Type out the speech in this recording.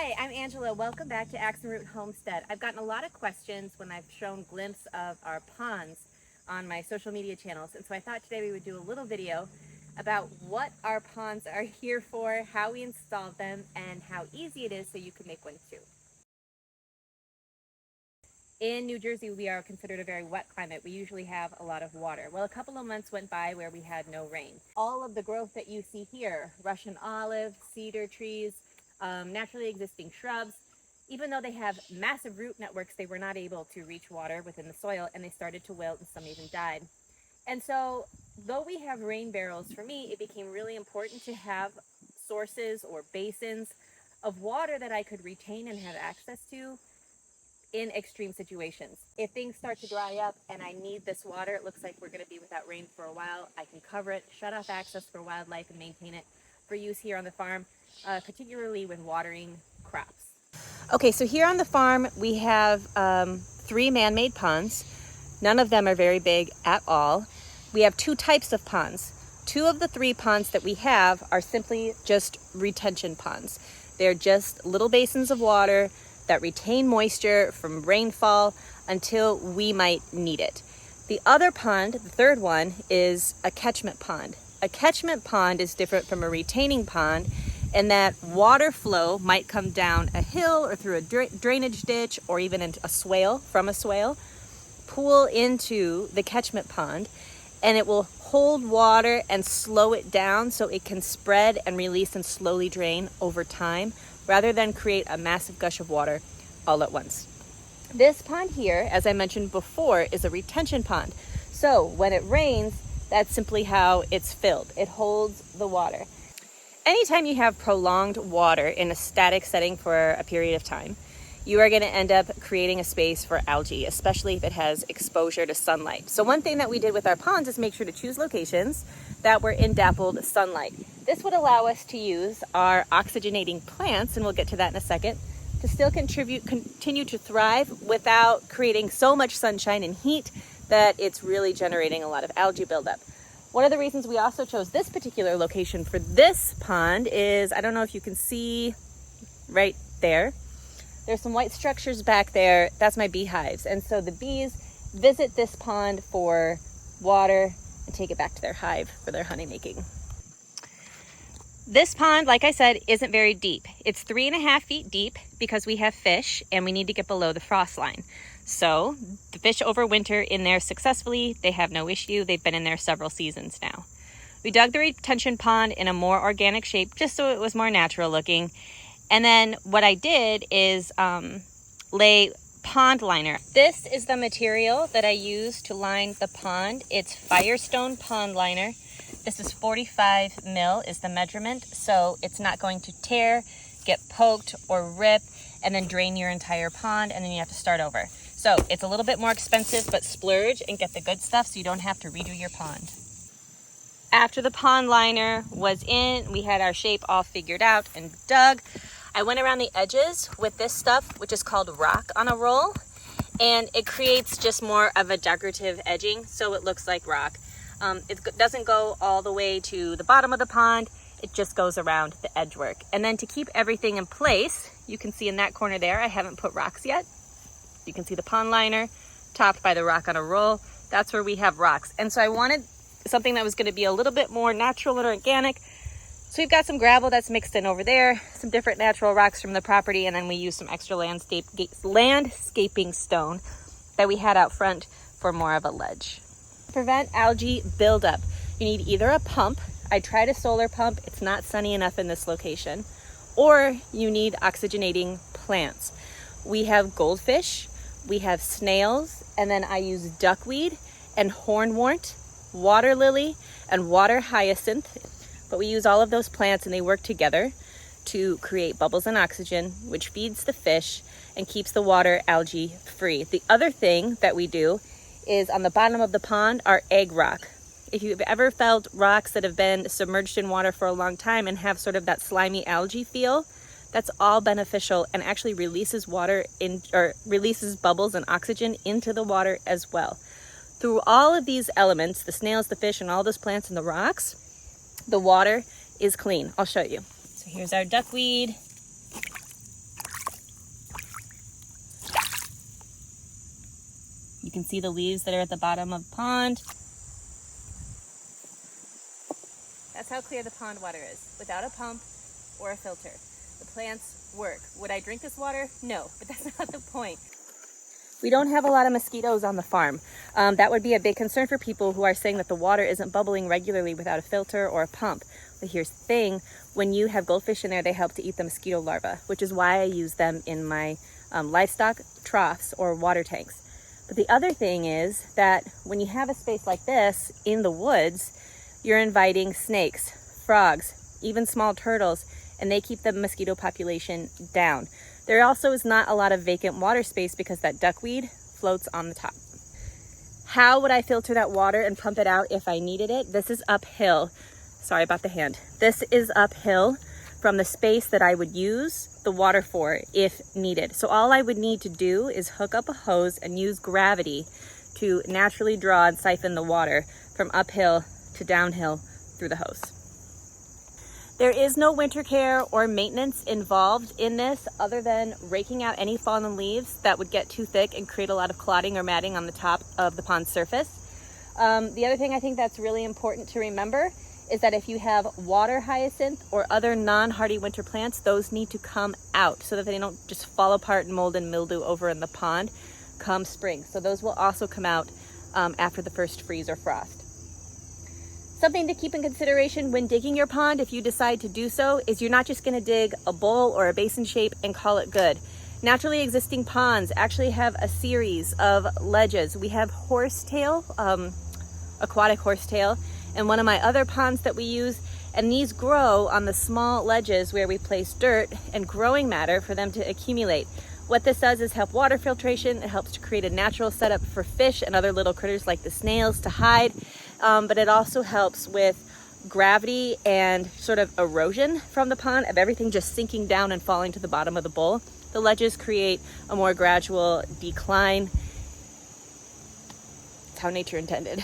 Hi, I'm Angela. Welcome back to Axe Root Homestead. I've gotten a lot of questions when I've shown glimpses of our ponds on my social media channels, and so I thought today we would do a little video about what our ponds are here for, how we installed them, and how easy it is so you can make one too. In New Jersey, we are considered a very wet climate. We usually have a lot of water. Well, a couple of months went by where we had no rain. All of the growth that you see here, Russian olive, cedar trees, naturally existing shrubs, even though they have massive root networks, they were not able to reach water within the soil, and they started to wilt, and some even died. And so, though we have rain barrels, for me, it became really important to have sources or basins of water that I could retain and have access to in extreme situations. If things start to dry up and I need this water, it looks like we're going to be without rain for a while, I can cover it, shut off access for wildlife, and maintain it for use here on the farm, particularly with watering crops. Okay, so here on the farm we have 3 man-made ponds. None of them are very big at all. We have 2 types of ponds. 2 of the 3 ponds that we have are simply just retention ponds. They're just little basins of water that retain moisture from rainfall until we might need it. The other pond, the third one, is a catchment pond. A catchment pond is different from a retaining pond in that water flow might come down a hill or through a drainage ditch or even into a swale, from a swale, pool into the catchment pond, and it will hold water and slow it down so it can spread and release and slowly drain over time, rather than create a massive gush of water all at once. This pond here, as I mentioned before, is a retention pond. So when it rains, that's simply how it's filled. It holds the water. Anytime you have prolonged water in a static setting for a period of time, you are going to end up creating a space for algae, especially if it has exposure to sunlight. So one thing that we did with our ponds is make sure to choose locations that were in dappled sunlight. This would allow us to use our oxygenating plants, and we'll get to that in a second, to still continue to thrive without creating so much sunshine and heat that it's really generating a lot of algae buildup. One of the reasons we also chose this particular location for this pond is, I don't know if you can see right there, there's some white structures back there. That's my beehives. And so the bees visit this pond for water and take it back to their hive for their honey making. This pond, like I said, isn't very deep. It's 3.5 feet deep because we have fish and we need to get below the frost line. So the fish overwinter in there successfully. They have no issue. They've been in there several seasons now. We dug the retention pond in a more organic shape just so it was more natural looking. And then what I did is lay pond liner. This is the material that I use to line the pond. It's Firestone pond liner. This is 45 mil is the measurement, so it's not going to tear, get poked, or rip, and then drain your entire pond, and then you have to start over. So it's a little bit more expensive, but splurge and get the good stuff so you don't have to redo your pond. After the pond liner was in, we had our shape all figured out and dug. I went around the edges with this stuff, which is called rock on a roll, and it creates just more of a decorative edging, so it looks like rock. It doesn't go all the way to the bottom of the pond, it just goes around the edge work. And then to keep everything in place, you can see in that corner there, I haven't put rocks yet. You can see the pond liner topped by the rock on a roll. That's where we have rocks. And so I wanted something that was going to be a little bit more natural and organic. So we've got some gravel that's mixed in over there, some different natural rocks from the property, and then we used some extra landscaping stone that we had out front for more of a ledge. To prevent algae buildup, you need either a pump. I tried a solar pump. It's not sunny enough in this location. Or you need oxygenating plants. We have goldfish, we have snails, and then I use duckweed and hornwort, water lily, and water hyacinth. But we use all of those plants and they work together to create bubbles and oxygen, which feeds the fish and keeps the water algae free. The other thing that we do is on the bottom of the pond are egg rock. If you've ever felt rocks that have been submerged in water for a long time and have sort of that slimy algae feel, that's all beneficial and actually releases releases bubbles and oxygen into the water as well. Through all of these elements, the snails, the fish, and all those plants and the rocks, the water is clean. I'll show you. So here's our duckweed. You can see the leaves that are at the bottom of the pond. That's how clear the pond water is, without a pump or a filter. The plants work. Would I drink this water? No, but that's not the point. We don't have a lot of mosquitoes on the farm. That would be a big concern for people who are saying that the water isn't bubbling regularly without a filter or a pump. But here's the thing, when you have goldfish in there, they help to eat the mosquito larvae, which is why I use them in my livestock troughs or water tanks. But the other thing is that when you have a space like this in the woods, you're inviting snakes, frogs, even small turtles, and they keep the mosquito population down. There also is not a lot of vacant water space because that duckweed floats on the top. How would I filter that water and pump it out if I needed it? This is uphill. Sorry about the hand. This is uphill from the space that I would use the water for if needed. So all I would need to do is hook up a hose and use gravity to naturally draw and siphon the water from uphill to downhill through the hose. There is no winter care or maintenance involved in this other than raking out any fallen leaves that would get too thick and create a lot of clotting or matting on the top of the pond surface. The other thing I think that's really important to remember is that if you have water hyacinth or other non-hardy winter plants, those need to come out so that they don't just fall apart and mold and mildew over in the pond come spring. So those will also come out after the first freeze or frost. Something to keep in consideration when digging your pond, if you decide to do so, is you're not just going to dig a bowl or a basin shape and call it good. Naturally existing ponds actually have a series of ledges. We have horsetail, aquatic horsetail, and one of my other ponds that we use, and these grow on the small ledges where we place dirt and growing matter for them to accumulate. What this does is help water filtration. It helps to create a natural setup for fish and other little critters like the snails to hide, but it also helps with gravity and sort of erosion from the pond of everything just sinking down and falling to the bottom of the bowl. The ledges create a more gradual decline. It's how nature intended.